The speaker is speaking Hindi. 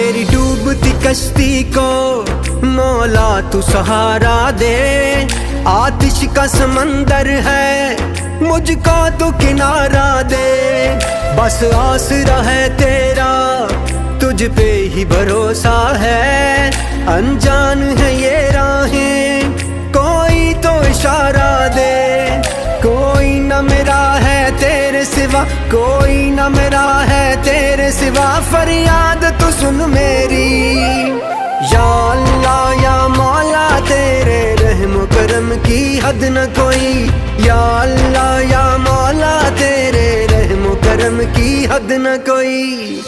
मेरी डूबती कश्ती को मौला तू सहारा दे। आतिश का समंदर है, मुझको तू किनारा दे। बस आसरा है तेरा, तुझ पे ही भरोसा है। अनजान है ये राहें, कोई तो इशारा दे। कोई न मेरा है तेरे सिवा, कोई न मेरा है तेरे सिवा। फरियाद तू सुन मेरी, या अल्लाह या मौला तेरे रहम करम की हद न कोई। या अल्लाह या मौला तेरे रहम करम की हद न कोई।